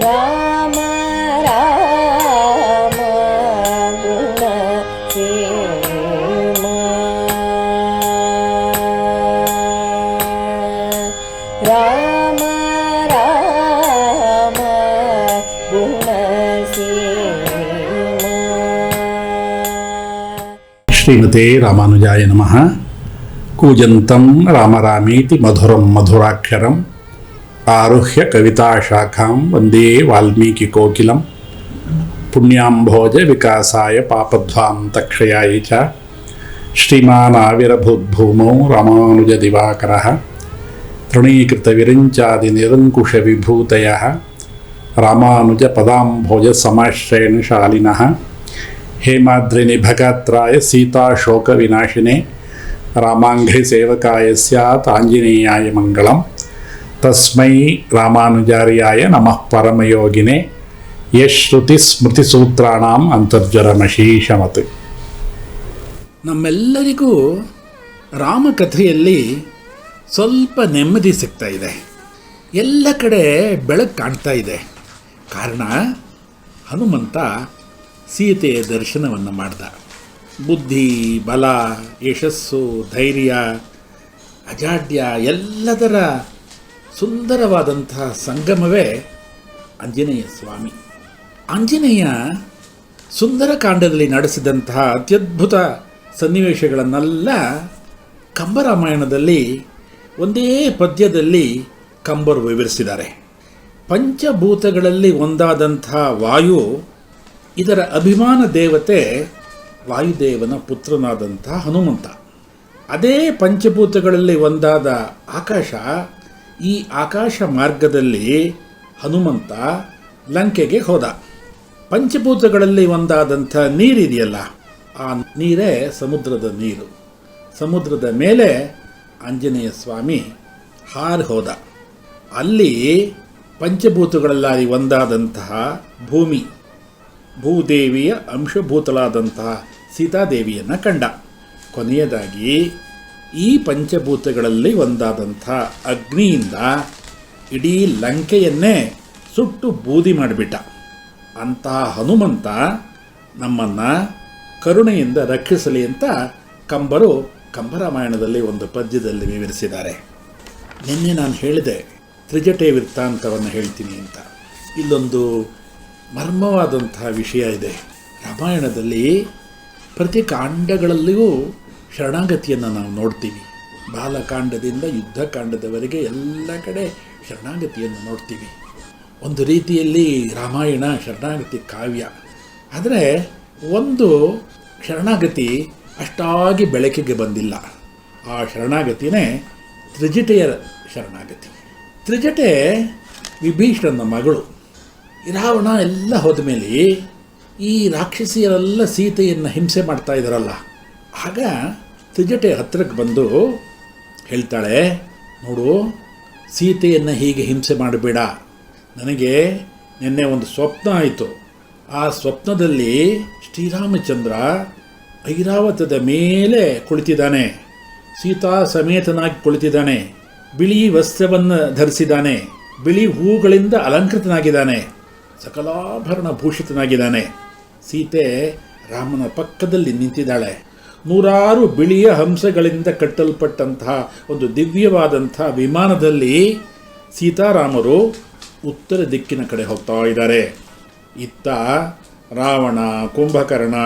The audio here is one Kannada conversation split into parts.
ರಾಮ ರಾಮ ಗುಣ ಸೇಮ ರಾಮ ರಾಮ ಗುಣ ಸೇಮ. ಶ್ರೀಮತೆ ರಾಮಾನುಜಾಯ ನಮಃ. ಕೂಜಂತಂ ರಾಮರಾಮೇತಿ ಮಧುರಂ ಮಧುರಾಕ್ಷರಂ ಆರುಹ್ಯ ಕವಿತಾಶಾಖಾಂ ವಂದೇ ವಾಲ್ಮೀಕಿ ಕೋಕಿಲಂ. ಪುಣ್ಯಾಂಭೋಜ ವಿಕಾಸಾಯ ಪಾಪಧ್ವಾಂತಕ್ಷಯಾಯ ಚ ಶ್ರೀಮಾನ್ ಆವಿರಭೂದ್ಭೂಮೌ ರಾಮಾನುಜ ದಿವಾಕರಃ. ತೃಣೀಕೃತ ವಿರಿಂಚಾದಿ ನಿರಂಕುಶ ವಿಭೂತಯಃ ರಾಮಾನುಜ ಪದಾಂಭೋಜ ಸಮಾಶ್ರಯಣ ಶಾಲಿನಃ. ಹೇಮಾದ್ರಿ ನಿಭಗಾತ್ರಾಯ ಸೀತಾಶೋಕ ವಿನಾಶಿನೇ ರಾಮಾಂಘ್ರಿ ಸೇವಕಾಯ ಸ್ಯಾತ್ ಆಂಜನೇಯಾಯ ಮಂಗಳಂ. ತಸ್ಮೈ ರಾಮಾನುಜಾರ್ಯಾಯ ನಮಃ ಪರಮಯೋಗಿನೇ ಯಶ್ರುತಿ ಸ್ಮೃತಿಸೂತ್ರಾಣಾಂ ಅಂತರ್ಜರಮಶೀಷಮತ್. ನಮ್ಮೆಲ್ಲರಿಗೂ ರಾಮಕಥೆಯಲ್ಲಿ ಸ್ವಲ್ಪ ನೆಮ್ಮದಿ ಸಿಗ್ತಾ ಇದೆ. ಎಲ್ಲ ಕಡೆ ಬೆಳಕು ಕಾಣ್ತಾ ಇದೆ. ಕಾರಣ ಹನುಮಂತ ಸೀತೆಯ ದರ್ಶನವನ್ನು ಮಾಡ್ದ. ಬುದ್ಧಿ, ಬಲ, ಯಶಸ್ಸು, ಧೈರ್ಯ, ಅಜಾಡ್ಯ ಎಲ್ಲದರ ಸುಂದರವಾದಂತಹ ಸಂಗಮವೇ ಆಂಜನೇಯ ಸ್ವಾಮಿ. ಆಂಜನೇಯ ಸುಂದರಕಾಂಡದಲ್ಲಿ ನಡೆಸಿದಂತಹ ಅತ್ಯದ್ಭುತ ಸನ್ನಿವೇಶಗಳನ್ನೆಲ್ಲ ಕಂಬರಾಮಾಯಣದಲ್ಲಿ ಒಂದೇ ಪದ್ಯದಲ್ಲಿ ಕಂಬರು ವಿವರಿಸಿದ್ದಾರೆ. ಪಂಚಭೂತಗಳಲ್ಲಿ ಒಂದಾದಂತಹ ವಾಯು, ಇದರ ಅಭಿಮಾನ ದೇವತೆ ವಾಯುದೇವನ ಪುತ್ರನಾದಂಥ ಹನುಮಂತ. ಅದೇ ಪಂಚಭೂತಗಳಲ್ಲಿ ಒಂದಾದ ಆಕಾಶ, ಈ ಆಕಾಶ ಮಾರ್ಗದಲ್ಲಿ ಹನುಮಂತ ಲಂಕೆಗೆ ಹೋದ. ಪಂಚಭೂತಗಳಲ್ಲಿ ಒಂದಾದಂಥ ನೀರಿದೆಯಲ್ಲ, ಆ ನೀರೇ ಸಮುದ್ರದ ನೀರು. ಸಮುದ್ರದ ಮೇಲೆ ಆಂಜನೇಯ ಸ್ವಾಮಿ ಹಾರಿ ಹೋದ. ಅಲ್ಲಿ ಪಂಚಭೂತಗಳಲ್ಲಿ ಒಂದಾದಂತಹ ಭೂಮಿ, ಭೂದೇವಿಯ ಅಂಶಭೂತಳಾದಂತಹ ಸೀತಾದೇವಿಯನ್ನು ಕಂಡ. ಕೊನೆಯದಾಗಿ ಈ ಪಂಚಭೂತಗಳಲ್ಲಿ ಒಂದಾದಂಥ ಅಗ್ನಿಯಿಂದ ಇಡೀ ಲಂಕೆಯನ್ನೇ ಸುಟ್ಟು ಬೂದಿ ಮಾಡಿಬಿಟ್ಟ. ಅಂತಹ ಹನುಮಂತ ನಮ್ಮನ್ನು ಕರುಣೆಯಿಂದ ರಕ್ಷಿಸಲಿ ಅಂತ ಕಂಬರು ಕಂಬರಾಮಾಯಣದಲ್ಲಿ ಒಂದು ಪದ್ಯದಲ್ಲಿ ವಿವರಿಸಿದ್ದಾರೆ. ನಿನ್ನೆ ನಾನು ಹೇಳಿದೆ ತ್ರಿಜಟೆ ವೃತ್ತಾಂತವನ್ನು ಹೇಳ್ತೀನಿ ಅಂತ. ಇಲ್ಲೊಂದು ಮರ್ಮವಾದಂತಹ ವಿಷಯ ಇದೆ. ರಾಮಾಯಣದಲ್ಲಿ ಪ್ರತಿ ಕಾಂಡಗಳಲ್ಲಿಯೂ ಶರಣಾಗತಿಯನ್ನು ನಾವು ನೋಡ್ತೀವಿ. ಬಾಲಕಾಂಡದಿಂದ ಯುದ್ಧಕಾಂಡದವರೆಗೆ ಎಲ್ಲ ಕಡೆ ಶರಣಾಗತಿಯನ್ನು ನೋಡ್ತೀವಿ. ಒಂದು ರೀತಿಯಲ್ಲಿ ರಾಮಾಯಣ ಶರಣಾಗತಿ ಕಾವ್ಯ. ಆದರೆ ಒಂದು ಶರಣಾಗತಿ ಅಷ್ಟಾಗಿ ಬೆಳಕಿಗೆ ಬಂದಿಲ್ಲ. ಆ ಶರಣಾಗತಿನೇ ತ್ರಿಜಟೆಯ ಶರಣಾಗತಿ. ತ್ರಿಜಟೆ ವಿಭೀಷಣನ ಮಗಳು. ರಾವಣ ಎಲ್ಲ ಹೋದ ಮೇಲೆ ಈ ರಾಕ್ಷಸಿಯರೆಲ್ಲ ಸೀತೆಯನ್ನು ಹಿಂಸೆ ಮಾಡ್ತಾ ಇದ್ದಾರಲ್ಲ, ಆಗ ತ್ರಿಜಟೆ ಹತ್ತಿರಕ್ಕೆ ಬಂದು ಹೇಳ್ತಾಳೆ, ನೋಡು, ಸೀತೆಯನ್ನು ಹೀಗೆ ಹಿಂಸೆ ಮಾಡಬೇಡ. ನನಗೆ ನಿನ್ನೆ ಒಂದು ಸ್ವಪ್ನ ಆಯಿತು. ಆ ಸ್ವಪ್ನದಲ್ಲಿ ಶ್ರೀರಾಮಚಂದ್ರ ಐರಾವತದ ಮೇಲೆ ಕುಳಿತಿದ್ದಾನೆ, ಸೀತಾ ಸಮೇತನಾಗಿ ಕುಳಿತಿದ್ದಾನೆ, ಬಿಳಿ ವಸ್ತ್ರವನ್ನು ಧರಿಸಿದ್ದಾನೆ, ಬಿಳಿ ಹೂಗಳಿಂದ ಅಲಂಕೃತನಾಗಿದ್ದಾನೆ, ಸಕಲಾಭರಣ ಭೂಷಿತನಾಗಿದ್ದಾನೆ. ಸೀತೆ ರಾಮನ ಪಕ್ಕದಲ್ಲಿ ನಿಂತಿದ್ದಾಳೆ. ನೂರಾರು ಬಿಳಿಯ ಹಂಸಗಳಿಂದ ಕಟ್ಟಲ್ಪಟ್ಟಂತಹ ಒಂದು ದಿವ್ಯವಾದಂಥ ವಿಮಾನದಲ್ಲಿ ಸೀತಾರಾಮರು ಉತ್ತರ ದಿಕ್ಕಿನ ಕಡೆ ಹೋಗ್ತಾ ಇದ್ದಾರೆ. ಇತ್ತ ರಾವಣ, ಕುಂಭಕರ್ಣ,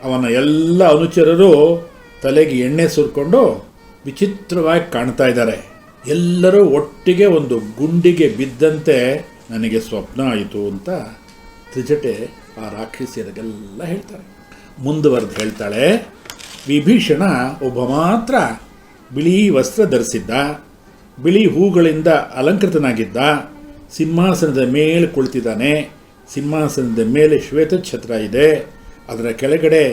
ಅವನ ಎಲ್ಲ ಅನುಚರರು ತಲೆಗೆ ಎಣ್ಣೆ ಸುರ್ಕೊಂಡು ವಿಚಿತ್ರವಾಗಿ ಕಾಣ್ತಾ ಇದ್ದಾರೆ. ಎಲ್ಲರೂ ಒಟ್ಟಿಗೆ ಒಂದು ಗುಂಡಿಗೆ ಬಿದ್ದಂತೆ ನನಗೆ ಸ್ವಪ್ನ ಆಯಿತು ಅಂತ ತ್ರಿಜಟೆ ಆ ರಾಕ್ಷಸಿಯರಿಗೆಲ್ಲ ಹೇಳ್ತಾರೆ. ಮುಂದುವರೆದು ಹೇಳ್ತಾಳೆ, ವಿಭೀಷಣ ಒಬ್ಬ ಮಾತ್ರ ಬಿಳಿ ವಸ್ತ್ರ ಧರಿಸಿದ್ದ, ಬಿಳಿ ಹೂಗಳಿಂದ ಅಲಂಕೃತನಾಗಿದ್ದ, ಸಿಂಹಾಸನದ ಮೇಲೆ ಕುಳಿತಿದ್ದಾನೆ. ಸಿಂಹಾಸನದ ಮೇಲೆ ಶ್ವೇತಛತ್ರ ಇದೆ, ಅದರ ಕೆಳಗಡೆ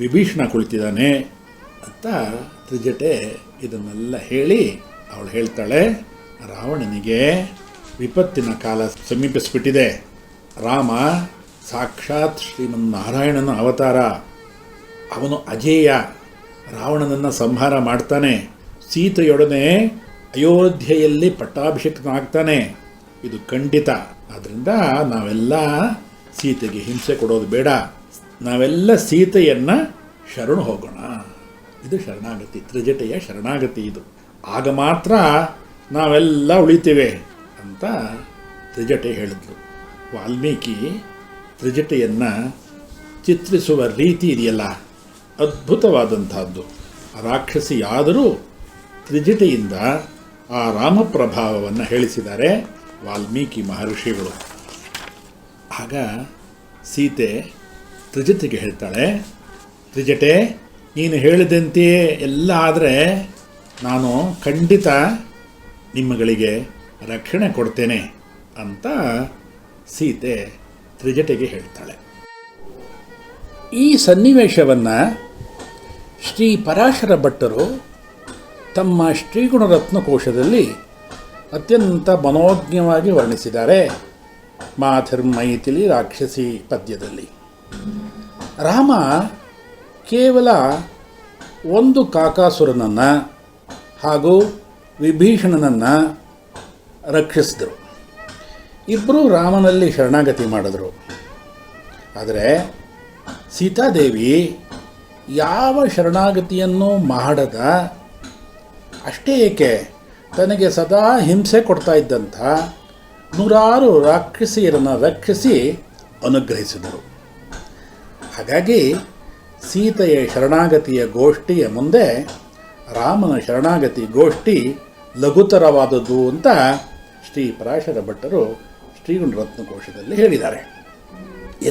ವಿಭೀಷಣ ಕುಳಿತಿದ್ದಾನೆ ಅಂತ ತ್ರಿಜಟೆ ಇದನ್ನೆಲ್ಲ ಹೇಳಿ ಅವಳು ಹೇಳ್ತಾಳೆ, ರಾವಣನಿಗೆ ವಿಪತ್ತಿನ ಕಾಲ ಸಮೀಪಿಸಿಬಿಟ್ಟಿದೆ. ರಾಮ ಸಾಕ್ಷಾತ್ ಶ್ರೀಮನ್ನಾರಾಯಣನ ಅವತಾರ. ಅವನು ಅಜೇಯ. ರಾವಣನನ್ನು ಸಂಹಾರ ಮಾಡ್ತಾನೆ. ಸೀತೆಯೊಡನೆ ಅಯೋಧ್ಯೆಯಲ್ಲಿ ಪಟ್ಟಾಭಿಷೇಕನಾಗ್ತಾನೆ. ಇದು ಖಂಡಿತ. ಆದ್ದರಿಂದ ನಾವೆಲ್ಲ ಸೀತೆಗೆ ಹಿಂಸೆ ಕೊಡೋದು ಬೇಡ, ನಾವೆಲ್ಲ ಸೀತೆಯನ್ನು ಶರಣು ಹೋಗೋಣ. ಇದು ಶರಣಾಗತಿ, ತ್ರಿಜಟೆಯ ಶರಣಾಗತಿ. ಇದು ಆಗ ಮಾತ್ರ ನಾವೆಲ್ಲ ಉಳಿತೇವೆ ಅಂತ ತ್ರಿಜಟೆ ಹೇಳಿದ್ಲು. ವಾಲ್ಮೀಕಿ ತ್ರಿಜಟೆಯನ್ನು ಚಿತ್ರಿಸುವ ರೀತಿ ಇದೆಯಲ್ಲ, ಅದ್ಭುತವಾದಂಥದ್ದು. ರಾಕ್ಷಸಿಯಾದರೂ ತ್ರಿಜಟೆಯಿಂದ ಆ ರಾಮಪ್ರಭಾವವನ್ನು ಹೇಳಿಸಿದ್ದಾರೆ ವಾಲ್ಮೀಕಿ ಮಹರ್ಷಿಗಳು. ಆಗ ಸೀತೆ ತ್ರಿಜಟೆಗೆ ಹೇಳ್ತಾಳೆ, ತ್ರಿಜಟೆ, ನೀನು ಹೇಳಿದಂತೆಯೇ ಎಲ್ಲ ಆದರೆ ನಾನು ಖಂಡಿತ ನಿಮ್ಮಗಳಿಗೆ ರಕ್ಷಣೆ ಕೊಡ್ತೇನೆ ಅಂತ ಸೀತೆ ತ್ರಿಜಟೆಗೆ ಹೇಳ್ತಾಳೆ. ಈ ಸನ್ನಿವೇಶವನ್ನು ಶ್ರೀ ಪರಾಶರ ಭಟ್ಟರು ತಮ್ಮ ಶ್ರೀಗುಣರತ್ನಕೋಶದಲ್ಲಿ ಅತ್ಯಂತ ಮನೋಜ್ಞವಾಗಿ ವರ್ಣಿಸಿದ್ದಾರೆ. ಮಾಥಿರ್ಮೈಥಿಲಿ ರಾಕ್ಷಸಿ ಪದ್ಯದಲ್ಲಿ ರಾಮ ಕೇವಲ ಒಂದು ಕಾಕಾಸುರನನ್ನು ಹಾಗೂ ವಿಭೀಷಣನನ್ನು ರಕ್ಷಿಸಿದರು. ಇಬ್ಬರೂ ರಾಮನಲ್ಲಿ ಶರಣಾಗತಿ ಮಾಡಿದ್ರು. ಆದರೆ ಸೀತಾದೇವಿ ಯಾವ ಶರಣಾಗತಿಯನ್ನು ಮಾಡದ, ಅಷ್ಟೇ ಏಕೆ ತನಗೆ ಸದಾ ಹಿಂಸೆ ಕೊಡ್ತಾ ಇದ್ದಂಥ ನೂರಾರು ರಾಕ್ಷಸಿಯರನ್ನು ರಕ್ಷಿಸಿ ಅನುಗ್ರಹಿಸಿದರು. ಹಾಗಾಗಿ ಸೀತೆಯ ಶರಣಾಗತಿಯ ಗೋಷ್ಠಿಯ ಮುಂದೆ ರಾಮನ ಶರಣಾಗತಿ ಗೋಷ್ಠಿ ಲಘುತರವಾದದ್ದು ಅಂತ ಶ್ರೀ ಪರಾಶರ ಭಟ್ಟರು ಶ್ರೀಗುಣರತ್ನಕೋಶದಲ್ಲಿ ಹೇಳಿದ್ದಾರೆ.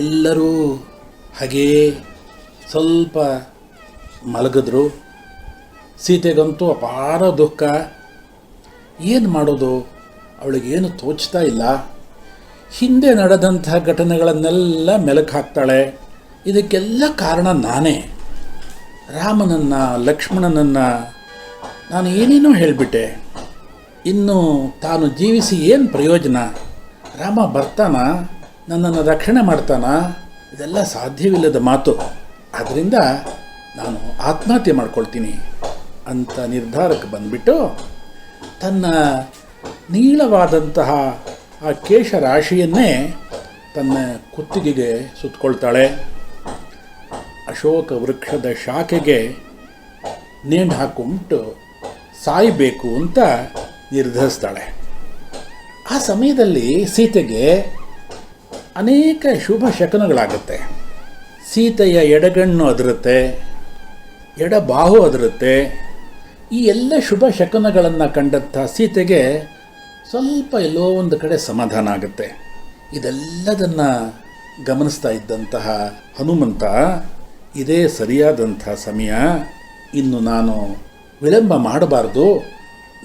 ಎಲ್ಲರೂ ಹಾಗೇ ಸ್ವಲ್ಪ ಮಲಗಿದ್ರು. ಸೀತೆಗಂತೂ ಅಪಾರ ದುಃಖ. ಏನು ಮಾಡೋದು, ಅವಳಿಗೇನು ತೋಚ್ತಾ ಇಲ್ಲ. ಹಿಂದೆ ನಡೆದಂತಹ ಘಟನೆಗಳನ್ನೆಲ್ಲ ಮೆಲುಕು ಹಾಕ್ತಾಳೆ. ಇದಕ್ಕೆಲ್ಲ ಕಾರಣ ನಾನೇ. ರಾಮನನ್ನು ಲಕ್ಷ್ಮಣನನ್ನು ನಾನು ಏನೇನೋ ಹೇಳಿಬಿಟ್ಟೆ. ಇನ್ನು ತಾನು ಜೀವಿಸಿ ಏನು ಪ್ರಯೋಜನ? ರಾಮ ಬರ್ತಾನ, ನನ್ನನ್ನು ರಕ್ಷಣೆ ಮಾಡ್ತಾನ? ಇದೆಲ್ಲ ಸಾಧ್ಯವಿಲ್ಲದ ಮಾತು. ಆದ್ದರಿಂದ ನಾನು ಆತ್ಮಹತ್ಯೆ ಮಾಡ್ಕೊಳ್ತೀನಿ ಅಂತ ನಿರ್ಧಾರಕ್ಕೆ ಬಂದುಬಿಟ್ಟು ತನ್ನ ನೀಳವಾದಂತಹ ಆ ಕೇಶರಾಶಿಯನ್ನೇ ತನ್ನ ಕುತ್ತಿಗೆಗೆ ಸುತ್ತಕೊಳ್ತಾಳೆ. ಅಶೋಕ ವೃಕ್ಷದ ಶಾಖೆಗೆ ನೇಣು ಹಾಕೊಂಬಿಟ್ಟು ಸಾಯಬೇಕು ಅಂತ ನಿರ್ಧರಿಸ್ತಾಳೆ. ಆ ಸಮಯದಲ್ಲಿ ಸೀತೆಗೆ ಅನೇಕ ಶುಭ ಶಕನಗಳಾಗುತ್ತೆ. ಸೀತೆಯ ಎಡಗಣ್ಣು ಅದರುತ್ತೆ, ಎಡಬಾಹು ಅದರುತ್ತೆ. ಈ ಎಲ್ಲ ಶುಭ ಶಕನಗಳನ್ನು ಕಂಡಂಥ ಸೀತೆಗೆ ಸ್ವಲ್ಪ ಎಲ್ಲೋ ಒಂದು ಕಡೆ ಸಮಾಧಾನ ಆಗುತ್ತೆ. ಇದೆಲ್ಲದನ್ನು ಗಮನಿಸ್ತಾ ಇದ್ದಂತಹ ಹನುಮಂತ, ಇದೇ ಸರಿಯಾದಂಥ ಸಮಯ, ಇನ್ನು ನಾನು ವಿಳಂಬ ಮಾಡಬಾರ್ದು,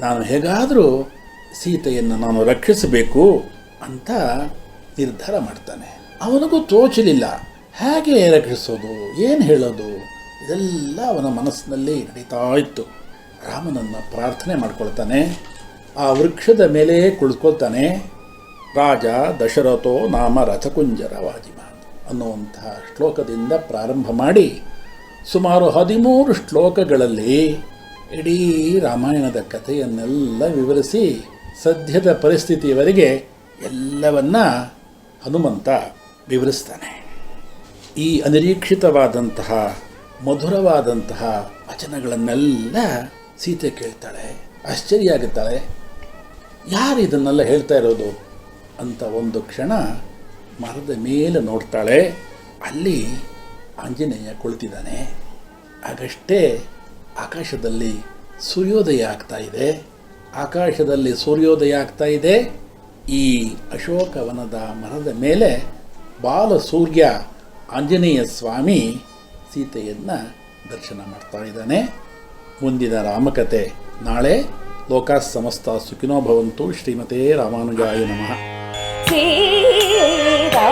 ನಾನು ಹೇಗಾದರೂ ಸೀತೆಯನ್ನು ನಾನು ರಕ್ಷಿಸಬೇಕು ಅಂತ ನಿರ್ಧಾರ ಮಾಡ್ತಾನೆ. ಅವನಿಗೂ ತೋಚಲಿಲ್ಲ ಹೇಗೆ ರಕ್ಷಿಸೋದು, ಏನು ಹೇಳೋದು, ಇದೆಲ್ಲ ಅವನ ಮನಸ್ಸಿನಲ್ಲಿ ನಡೀತಾ ಇತ್ತು. ರಾಮನನ್ನು ಪ್ರಾರ್ಥನೆ ಮಾಡ್ಕೊಳ್ತಾನೆ. ಆ ವೃಕ್ಷದ ಮೇಲೆ ಕುಳಿತುಕೊಳ್ತಾನೆ. ರಾಜ ದಶರಥೋ ನಾಮ ರಥಕುಂಜರ ವಾಜಿಮಾನ್ ಅನ್ನುವಂತಹ ಶ್ಲೋಕದಿಂದ ಪ್ರಾರಂಭ ಮಾಡಿ ಸುಮಾರು 13 ಶ್ಲೋಕಗಳಲ್ಲಿ ಇಡೀ ರಾಮಾಯಣದ ಕಥೆಯನ್ನೆಲ್ಲ ವಿವರಿಸಿ ಸದ್ಯದ ಪರಿಸ್ಥಿತಿಯವರೆಗೆ ಎಲ್ಲವನ್ನ ಹನುಮಂತ ವಿವರಿಸ್ತಾನೆ. ಈ ಅನಿರೀಕ್ಷಿತವಾದಂತಹ ಮಧುರವಾದಂತಹ ವಚನಗಳನ್ನೆಲ್ಲ ಸೀತೆ ಕೇಳ್ತಾಳೆ. ಆಶ್ಚರ್ಯ ಆಗುತ್ತಾಳೆ. ಯಾರು ಇದನ್ನೆಲ್ಲ ಹೇಳ್ತಾ ಇರೋದು ಅಂತ ಒಂದು ಕ್ಷಣ ಮರದ ಮೇಲೆ ನೋಡ್ತಾಳೆ. ಅಲ್ಲಿ ಆಂಜನೇಯ ಕುಳಿತಿದ್ದಾನೆ. ಆಗಷ್ಟೇ ಆಕಾಶದಲ್ಲಿ ಸೂರ್ಯೋದಯ ಆಗ್ತಾ ಇದೆ. ಆಕಾಶದಲ್ಲಿ ಸೂರ್ಯೋದಯ ಆಗ್ತಾ ಇದೆ. ಈ ಅಶೋಕವನದ ಮರದ ಮೇಲೆ ಬಾಲ ಸೂರ್ಯ ಆಂಜನೇಯ ಸ್ವಾಮಿ ಸೀತೆಯನ್ನು ದರ್ಶನ ಮಾಡ್ತಾ ಇದ್ದಾನೆ. ಮುಂದಿನ ರಾಮಕಥೆ ನಾಳೆ. ಲೋಕಾ ಸಮಸ್ತ ಸುಖಿನೋ ಭವಂತು. ಶ್ರೀಮತೆ ರಾಮಾನುಜಾಯ ನಮಃ. ಸೀತಾ